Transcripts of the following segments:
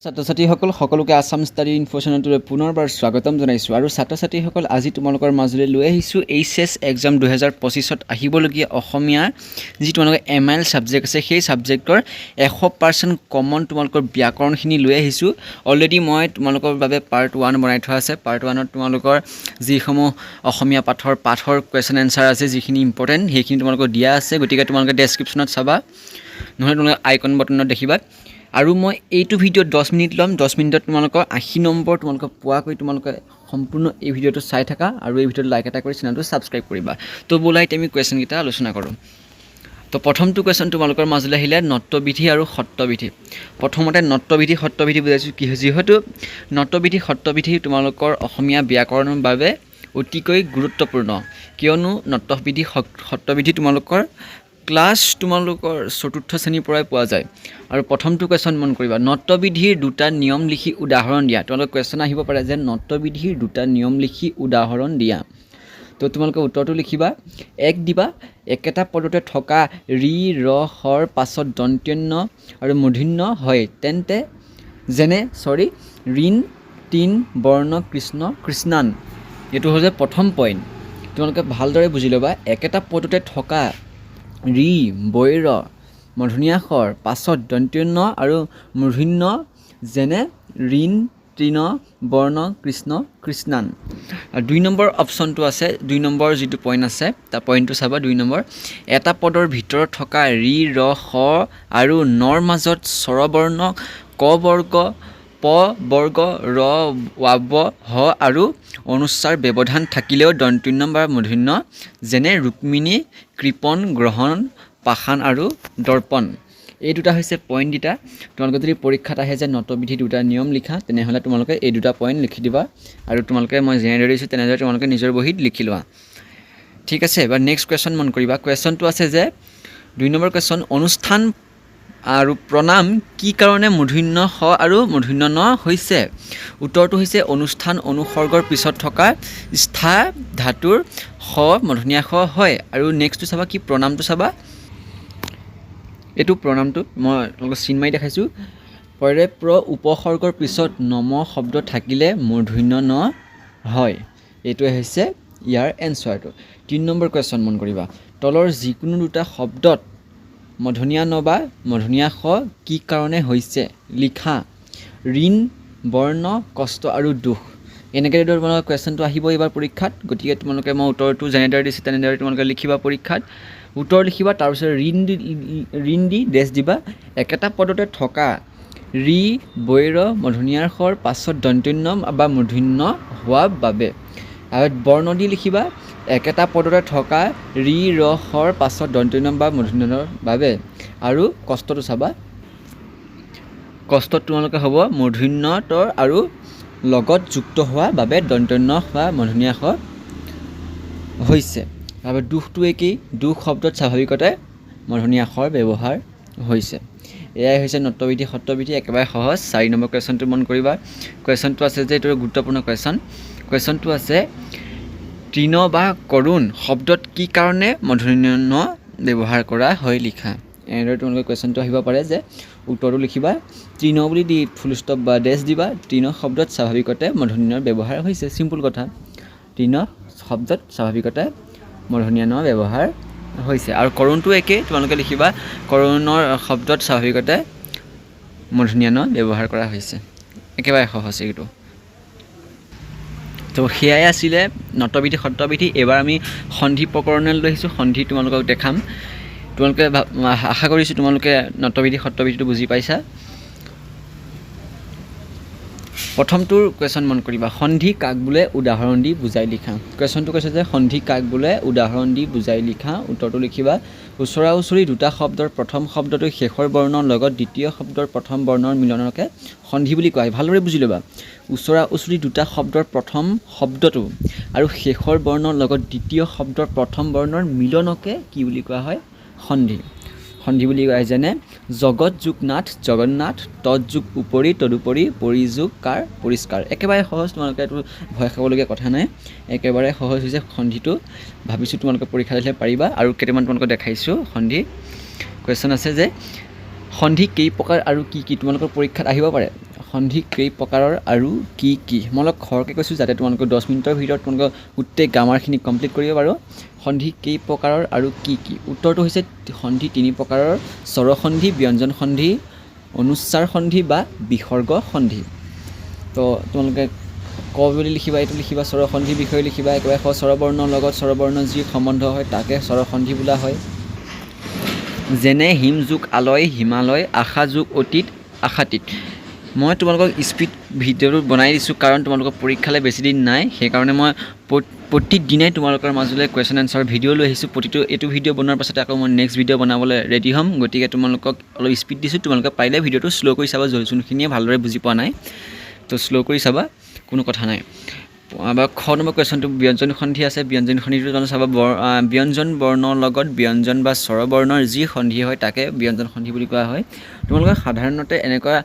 ছাত্ৰ-ছাত্ৰীসকল সকলোকে Assam study info চেনেলটোলৈ পুনৰবাৰ স্বাগতম জনাইছোঁ আৰু ছাত্ৰ-ছাত্ৰীসকল আজি তোমালোকৰ মাজলৈ লৈ আহিছোঁ এইচএছ এক্সাম 2025ত আহিবলগীয়া অসমীয়া যি তোমালোকৰ এমআইএল ছাবজেক্ট আছে সেই ছাবজেক্টৰ 100% কমন তোমালোকৰ ব্যাকৰণখিনি লৈ আহিছোঁ। অলৰেডি মই তোমালোকৰ বাবে পাৰ্ট 1 বনাই থোৱা আছে। পাৰ্ট 1ত তোমালোকৰ যিসমূহ অসমীয়া পাঠৰ কুৱেশ্যন এনচাৰ আছে যিখিনি ইম্পৰ্টেণ্ট সেইখিনি তোমালোকৰ দিয়া আছে, গতিকে তোমালোকে ডেছক্ৰিপশ্যনত চাবা, নহ'লে তোমালোকে আইকন বটনত দেখিবা। আৰু মই এইটো ভিডিঅ'ত 10 মিনিট ল'ম, 10 মিনিটত তোমালোকৰ 80 নম্বৰ তোমালোকক পোৱাকৈ তোমালোকে সম্পূৰ্ণ এই ভিডিঅ'টো চাই থাকা আৰু এই ভিডিঅ'টো লাইক এটা কৰি চেনেলটো ছাবস্ক্ৰাইব কৰিবা। তো ব'লা এতিয়া আমি কুৱেশ্যনকেইটা আলোচনা কৰোঁ। তো প্ৰথমটো কুৱেশ্যন তোমালোকৰ মাজলৈ আহিলে নট্যবিধি আৰু সত্ৰবিধি। প্ৰথমতে নট্যবিধি সত্ৰবিধি বুজাইছোঁ কি যিহেতু নট্যবিধি সত্ৰবিধি তোমালোকৰ অসমীয়া ব্যাকৰণৰ বাবে অতিকৈ গুৰুত্বপূৰ্ণ, কিয়নো নট্যবিধি সত্ৰবিধি তোমালোকৰ ক্লাছ তোমালোকৰ 4ৰ্থ শ্ৰেণীৰ পৰাই পোৱা যায়। আৰু প্ৰথমটো কুৱেশ্যন মন কৰিবা, নট্যবিধিৰ দুটা নিয়ম লিখি উদাহৰণ দিয়া। তোমালোকৰ কুৱেশ্যন আহিব পাৰে যে নট্যবিধিৰ দুটা নিয়ম লিখি উদাহৰণ দিয়া। তো তোমালোকে উত্তৰটো লিখিবা, 1 দিবা, একেটা পদতে থকা ৰি ৰ হৰ পাছত দন্ত্যন্য আৰু মূৰ্ধন্য হয় তেন্তে যেনে ঋণ তিন বৰ্ণ কৃষ্ণ কৃষ্ণান। এইটো হৈছে প্ৰথম পইণ্ট, তোমালোকে ভালদৰে বুজি ল'বা। একেটা পদতে থকা ৰি বৈৰ মূৰ্ধন্যাসৰ পাছত দন্ত্যন্য আৰু মূৰ্ধন্য যেনে ঋণ তৃণ বৰ্ণ কৃষ্ণ কৃষ্ণান। আৰু 2 নম্বৰ অপশ্যনটো আছে, 2 নম্বৰ যিটো পইণ্ট আছে তাৰ পইণ্টটো চাবা। 2 নম্বৰ, এটা পদৰ ভিতৰত থকা ৰি ৰ হ আৰু নৰ মাজত স্বৰবৰ্ণ ক বৰ্গ প বৰ্গ ৰ ৱাব হ আৰু অনুস্বাৰ ব্যৱধান থাকিলেও দন্ত্যন্য বা মূৰ্ধন্য যেনে ৰুক্মিণী কৃপণ গ্ৰহণ পাষাণ আৰু দৰ্পণ। এই দুটা হৈছে পইণ্ট দুটা। তোমালোকে যদি পৰীক্ষাত আহে যে নট্যবিধি দুটা নিয়ম লিখা, তেনেহ'লে তোমালোকে এই দুটা পইণ্ট লিখি দিবা আৰু তোমালোকে মই যেনেদৰে দিছোঁ তেনেদৰে তোমালোকে নিজৰ বহীত লিখি লোৱা, ঠিক আছে। এবাৰ নেক্সট কুৱেশ্যন মন কৰিবা। কুৱেশ্যনটো আছে যে 2 নম্বৰ কুৱেশ্যন, অনুষ্ঠান আৰু প্ৰণাম কি কাৰণে মূৰ্ধন্য হ আৰু মূৰ্ধন্য ন হৈছে? উত্তৰটো হৈছে অনুষ্ঠান অনুসৰ্গৰ পিছত থকা স্থা ধাতুৰ হ মূৰ্ধন্যাস হয়। আৰু নেক্সটটো চাবা কি, প্ৰণামটো চাবা। এইটো প্ৰণামটো মই তোমালোকক চিন মাৰি দেখাইছোঁ। পৰে প্ৰ উপসৰ্গৰ পিছত নম শব্দ থাকিলে মূৰ্ধন্য ন হয়। এইটোৱে হৈছে ইয়াৰ এনচাৰটো। 3 নম্বৰ কুৱেশ্যন মন কৰিবা, তলৰ যিকোনো দুটা শব্দত মূৰ্ধন্য ন বা মূৰ্ধন্য স কি কাৰণে হৈছে লিখা। ঋণ বৰ্ণ কষ্ট আৰু দুখ। এনেকৈ তোমালোকৰ কুৱেশ্যনটো আহিব এইবাৰ পৰীক্ষাত, গতিকে তোমালোকে মই উত্তৰটো যেনেদৰে দিছোঁ তেনেদৰে তোমালোকে লিখিবা পৰীক্ষাত। উত্তৰ লিখিবা, তাৰপিছত ঋণ দি ডেছ দিবা। একেটা পদতে থকা ৰি বৈৰ মূৰ্ধন্যাৰ সৰ পাছত দন্ত্যন্য বা মূৰ্ধন্য হোৱা বাবে। আৰু বৰ্ণ দি লিখিবা, একেটা পদতে থকা ৰি ৰ হৰ পাছত দন্ত্যন্য বা মূৰ্ধন্যৰ বাবে। আৰু কষ্টটো চাবা, কষ্টত তোমালোকে হ'ব মূৰ্ধন্যতৰ আৰু লগত যুক্ত হোৱা বাবে দন্ত্যন্য বা মূৰ্ধন্যাস হৈছে। আৰু দুখটো একেই, দুখ শব্দত স্বাভাৱিকতে মূৰ্ধন্যাসৰ ব্যৱহাৰ হৈছে। এয়াই হৈছে নট্যবিধি সত্ৰবিধি, একেবাৰে সহজ। 4 নম্বৰ কুৱেশ্যনটো মন কৰিবা। কুৱেশ্যনটো আছে যে এইটো গুৰুত্বপূৰ্ণ কুৱেশ্যন। কুৱেশ্যনটো আছে তৃণ বা কৰুণ শব্দত কি কাৰণে মূৰ্ধন্য ন ব্যৱহাৰ কৰা হয় লিখা। এনেদৰে তোমালোকে কুৱেশ্যনটো আহিব পাৰে যে উত্তৰটো লিখিবা, তৃণ বুলি দি ফুল ষ্টপ বা ডেছ দিবা। তৃণ শব্দত স্বাভাৱিকতে মূৰ্ধন্যৰ ব্যৱহাৰ হৈছে, চিম্পুল কথা। তৃণ শব্দত স্বাভাৱিকতে মূৰ্ধন্য ন ব্যৱহাৰ হৈছে। আৰু কৰুণটো একেই, তোমালোকে লিখিবা কৰুণৰ শব্দত স্বাভাৱিকতে মূৰ্ধন্য ন ব্যৱহাৰ কৰা হৈছে। একেবাৰে সহজ এইটো। তো সেয়াই আছিলে নট্যবিধি সত্ৰবিধি। এইবাৰ আমি সন্ধি প্ৰকৰণলৈ লৈ আহিছোঁ। সন্ধি তোমালোকক দেখাম। তোমালোকে আশা কৰিছোঁ তোমালোকে নট্যবিধি সত্ৰবিধিটো বুজি পাইছা। প্ৰথমটোৰ কুৱেশ্যন মন কৰিবা, সন্ধি কাক বোলে উদাহৰণ দি বুজাই লিখা। কুৱেশ্যনটো কৈছে যে সন্ধি কাক বোলে উদাহৰণ দি বুজাই লিখা। উত্তৰটো লিখিবা, ওচৰা ওচৰি দুটা শব্দৰ প্ৰথম শব্দটো শেষৰ বৰ্ণৰ লগত দ্বিতীয় শব্দৰ প্ৰথম বৰ্ণৰ মিলনকে সন্ধি বুলি কোৱা হয়। ভালদৰে বুজি ল'বা, ওচৰা ওচৰি দুটা শব্দৰ প্ৰথম শব্দটো আৰু শেষৰ বৰ্ণৰ লগত দ্বিতীয় শব্দৰ প্ৰথম বৰ্ণৰ মিলনকে কি বুলি কোৱা হয়? সন্ধি। সন্ধি বুলি কোৱা হয়। যেনে জগত যোগ নাথ জগন্নাথ, তৎ যোগ উপৰি তদুপৰি, পৰিযোগ কাৰ পৰিষ্কাৰ। একেবাৰে সহজ, তোমালোকে এইটো ভয় খাবলগীয়া কথা নাই, একেবাৰে সহজ হৈছে সন্ধিটো। ভাবিছোঁ তোমালোকে পৰীক্ষা দিলে পাৰিবা। আৰু কেইটামান তোমালোকক দেখাইছোঁ সন্ধি। কুৱেশ্যন আছে যে সন্ধি কেই প্ৰকাৰ আৰু কি কি তোমালোকৰ পৰীক্ষাত আহিব পাৰে। সন্ধি কেই প্ৰকাৰৰ আৰু কি কি মই অলপ খৰকৈ কৈছোঁ যাতে তোমালোকে 10 মিনিটৰ ভিতৰত তোমালোকে গোটেই গ্ৰামাৰখিনি কমপ্লিট কৰিব পাৰোঁ সন্ধি কেই প্ৰকাৰৰ আৰু কি কি উত্তৰটো হৈছে সন্ধি 3 প্ৰকাৰৰ স্বৰসন্ধি ব্যঞ্জন সন্ধি অনুচ্চাৰ সন্ধি বা বিসৰ্গ সন্ধি তো তোমালোকে ক বুলি লিখিবা এইটো লিখিবা স্বৰসন্ধি বিষয়ে লিখিবা একেবাৰে স্বৰবৰ্ণৰ লগত স্বৰবৰ্ণ যি সম্বন্ধ হয় তাকে স্বৰসন্ধি বোলা হয় যেনে হিম যোগ আলয় হিমালয় আশা যোগ অতীত আশাতীত মই তোমালোকক স্পীড ভিডিঅ'টো বনাই দিছোঁ কাৰণ তোমালোকৰ পৰীক্ষালৈ বেছি দিন নাই সেইকাৰণে মই প্ৰতিদিনাই তোমালোকৰ মাজলৈ কুৱেশ্যন এনচাৰ ভিডিঅ' লৈ আহিছোঁ এইটো ভিডিঅ' বনোৱাৰ পাছতে আকৌ মই নেক্সট ভিডিঅ' বনাবলৈ ৰেডি হ'ম গতিকে তোমালোকক অলপ স্পীড দিছোঁ তোমালোকে পাৰিলে ভিডিঅ'টো শ্ল' কৰি চাবা যোনখিনিয়ে ভালদৰে বুজি পোৱা নাই তো শ্ল' কৰি চাবা কোনো কথা নাই বা খ নম্বৰ কুৱেশ্যনটো ব্যঞ্জন সন্ধি আছে ব্যঞ্জন সন্ধিটো জানো চাবা ব্যঞ্জন বৰ্ণৰ লগত ব্যঞ্জন বা স্বৰবৰ্ণৰ যি সন্ধি হয় তাকে ব্যঞ্জন সন্ধি বুলি কোৱা হয় তোমালোকৰ সাধাৰণতে এনেকুৱা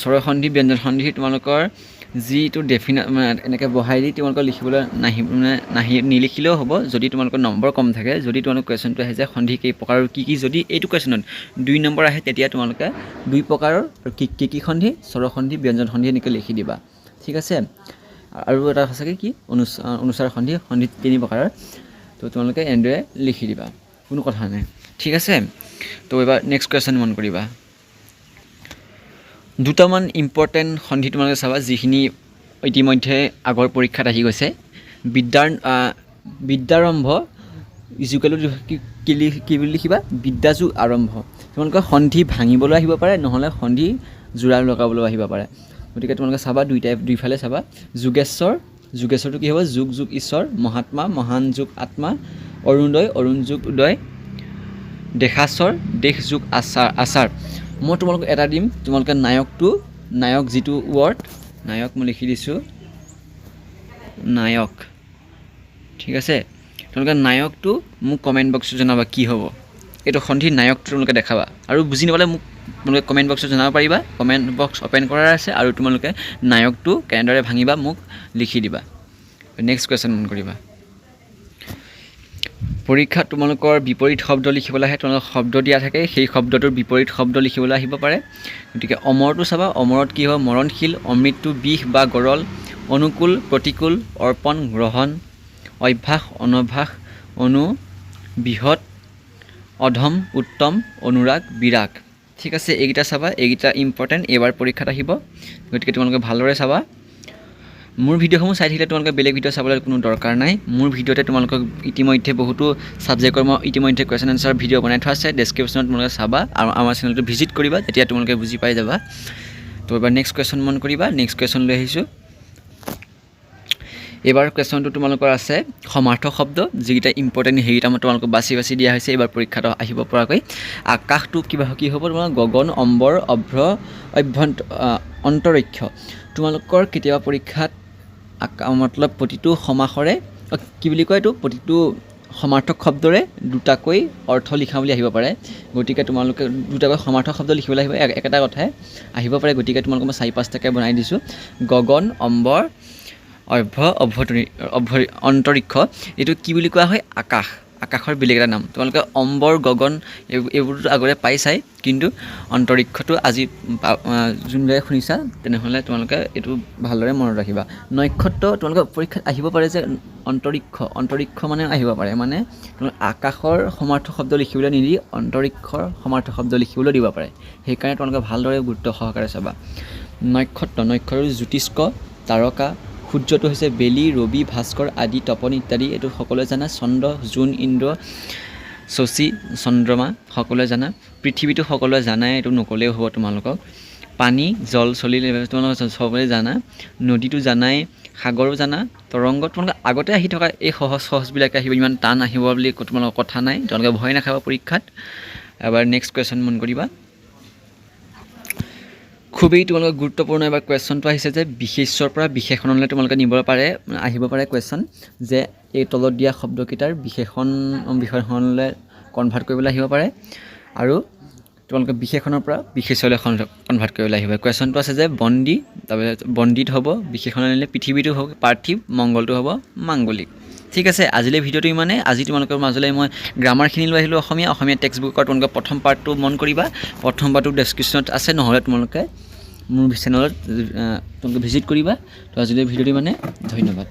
স্বৰসন্ধি ব্যঞ্জন সন্ধি তোমালোকৰ যিটো এনেকৈ বহাই দি তোমালোকৰ লিখিবলৈ নিলিখিলেও হ'ব যদি তোমালোকৰ নম্বৰ কম থাকে যদি তোমালোকৰ কুৱেশ্যনটো আহে যে সন্ধি কেই প্ৰকাৰৰ কি কি যদি এইটো কুৱেশ্যনত 2 নম্বৰ আহে তেতিয়া তোমালোকে 2 প্ৰকাৰৰ কি সন্ধি স্বৰসন্ধি ব্যঞ্জন সন্ধি এনেকৈ লিখি দিবা ঠিক আছে আৰু এটা সঁচাকৈ কি অনুচ্চাৰ সন্ধি 3 প্ৰকাৰৰ তো তোমালোকে এনেদৰে লিখি দিবা কোনো কথা নাই ঠিক আছে তো এবাৰ নেক্সট কুৱেশ্যন মন কৰিবা দুটামান ইম্পৰ্টেণ্ট সন্ধি তোমালোকে চাবা যিখিনি ইতিমধ্যে আগৰ পৰীক্ষাত আহি গৈছে বিদ্যাৰম্ভ ইজুকেলো কি বুলি লিখিবা বিদ্যাযুগ আৰম্ভ তোমালোকৰ সন্ধি ভাঙিবলৈ আহিব পাৰে নহ'লে সন্ধি জোৰা লগাবলৈ আহিব পাৰে গতিকে তোমালোকে চাবা দুইফালে চাবা যোগেশ্বৰটো কি হ'ব যুগ যুগ ঈশ্বৰ মহাত্মা মহান যুগ আত্মা অৰুণোদয় অৰুণ যুগ উদয় দেশাচৰ দেশ যুগ আচাৰ মই তোমালোকক এটা দিম তোমালোকে নায়ক যিটো ৱৰ্ড নায়ক মই লিখি দিছোঁ নায়ক ঠিক আছে তোমালোকে নায়কটো মোক কমেণ্ট বক্সত জনাবা কি হ'ব এইটো সন্ধি নায়কটো তোমালোকে দেখাবা আৰু বুজি নাপালে মোক তোমালোকে কমেণ্ট বক্সত জনাব পাৰিবা কমেণ্ট বক্স অ'পেন কৰাৰ আছে আৰু তোমালোকে নায়কটো কেনেদৰে ভাঙিবা মোক লিখি দিবা নেক্সট কুৱেশ্যন মন কৰিবা পৰীক্ষাত তোমালোকৰ বিপৰীত শব্দ লিখিবলৈ আহে তোমালোকৰ শব্দ দিয়া থাকে সেই শব্দটোৰ বিপৰীত শব্দ লিখিবলৈ আহিব পাৰে গতিকে অমৰটো চাবা অমৰত কি হ'ব মৰণশীল অমৃতটো বিষ বা গৰল অনুকূল প্ৰতিকূল অৰ্পণ গ্ৰহণ অভ্যাস অনভ্যাস বৃহৎ অধম উত্তম অনুৰাগ বিৰাগ ঠিক আছে এইকেইটা চাবা এইকেইটা ইম্পৰ্টেণ্ট এইবাৰ পৰীক্ষাত আহিব গতিকে তোমালোকে ভালদৰে চাবা মোৰ ভিডিঅ'সমূহ চাই থাকিলে তোমালোকে বেলেগ ভিডিঅ' চাবলৈ কোনো দৰকাৰ নাই মোৰ ভিডিঅ'তে তোমালোকক ইতিমধ্যে বহুতো ছাবজেক্টৰ মই ইতিমধ্যে কুৱেশ্যন এনচাৰ ভিডিঅ' বনাই থোৱা আছে ডেছক্ৰিপশ্যনত তোমালোকে চাবা আৰু আমাৰ চেনেলটো ভিজিট কৰিবা তেতিয়া তোমালোকে বুজি পাই যাবা তো এবাৰ নেক্সট কুৱেশ্যন মন কৰিবা নেক্সট কুৱেশ্যন লৈ আহিছোঁ এইবাৰ কুৱেশ্যনটো তোমালোকৰ আছে সমাৰ্থক শব্দ যিকেইটা ইম্পৰ্টেণ্ট সেইকেইটা মই তোমালোকক বাছি দিয়া হৈছে এইবাৰ পৰীক্ষাত আহিব পৰাকৈ আকাশটো কি হ'ব তোমাৰ গগন অম্বৰ অভ্ৰ অন্তৰিক্ষ তোমালোকৰ কেতিয়াবা পৰীক্ষাত মতলব প্ৰতিটো সমাসৰে কি বুলি কয় এইটো প্ৰতিটো সমাৰ্থক শব্দৰে দুটাকৈ অৰ্থ লিখা বুলি আহিব পাৰে গতিকে তোমালোকে দুটাকৈ সমাৰ্থক শব্দ লিখিবলৈ আহিব একেটা কথাই আহিব পাৰে গতিকে তোমালোকক মই 4-5টাকৈ বনাই দিছোঁ গগন অম্বৰ অন্তৰিক্ষ এইটো কি বুলি কোৱা হয় আকাশৰ বেলেগ এটা নাম তোমালোকে অম্বৰ গগন এইবোৰতো আগতে পাইছাই কিন্তু অন্তৰিক্ষটো আজি যোনবিলাক শুনিছা তেনেহ'লে তোমালোকে এইটো ভালদৰে মনত ৰাখিবা নক্ষত্ৰ তোমালোকে পৰীক্ষাত আহিব পাৰে যে অন্তৰিক্ষ মানে আহিব পাৰে মানে তোমালোকে আকাশৰ সমাৰ্থক শব্দ লিখিবলৈ নিদি অন্তৰিক্ষৰ সমাৰ্থক শব্দ লিখিবলৈ দিব পাৰে সেইকাৰণে তোমালোকে ভালদৰে গুৰুত্ব সহকাৰে চাবা নক্ষত্ৰ জ্যোতিষ্ক তাৰকা সূৰ্যটো হৈছে বেলি ৰবি ভাস্কৰ আদি তপন ইত্যাদি এইটো সকলোৱে জানা চন্দ্ৰ জোন ইন্দ্ৰ শশী চন্দ্ৰমা সকলোৱে জানা পৃথিৱীটো সকলোৱে জানাই এইটো নক'লেও হ'ব তোমালোকক পানী জল চলিলে তোমালোকে সকলোৱে জানা নদীটো জানাই সাগৰো জানা তৰংগ তোমালোকে আগতে আহি থকা এই সহজবিলাকে আহিব ইমান টান আহিব বুলি তোমালোকৰ কথা নাই তোমালোকে ভয় নাখাবা পৰীক্ষাত এবাৰ নেক্সট কুৱেশ্যন মন কৰিবা খুবেই তোমালোকৰ গুৰুত্বপূৰ্ণ এবাৰ কুৱেশ্যনটো আহিছে যে বিশেষ্যৰ পৰা বিশেষণলৈ তোমালোকে আহিব পাৰে কুৱেশ্যন যে এই তলত দিয়া শব্দকেইটাৰ বিশেষণলৈ কনভাৰ্ট কৰিবলৈ আহিব পাৰে আৰু তোমালোকে বিশেষণৰ পৰা বিশেষ্যলৈ কনভাৰ্ট কৰিবলৈ আহিব কুৱেশ্যনটো আছে যে বন্দী তাৰপিছত বন্দীত হ'ব বিশেষণ আনিলে পৃথিৱীটো হ'ব পাৰ্থিৱ মংগলটো হ'ব মাংগলিক ঠিক আছে আজিলৈ ভিডিঅ'টো ইমানে আজি তোমালোকৰ মাজলৈ মই গ্ৰামাৰখিনি লৈ আহিলোঁ অসমীয়া টেক্সট বুকৰ তোমালোকে প্ৰথম পাৰ্টটো মন কৰিবা প্ৰথম পাৰ্টটো ডেছক্ৰিপশ্যনত আছে নহ'লে তোমালোকে মোৰ চেনেলত তোমালোকে ভিজিট কৰিবা। তো আজিলৈ ভিডিঅ'টো মানে ধন্যবাদ।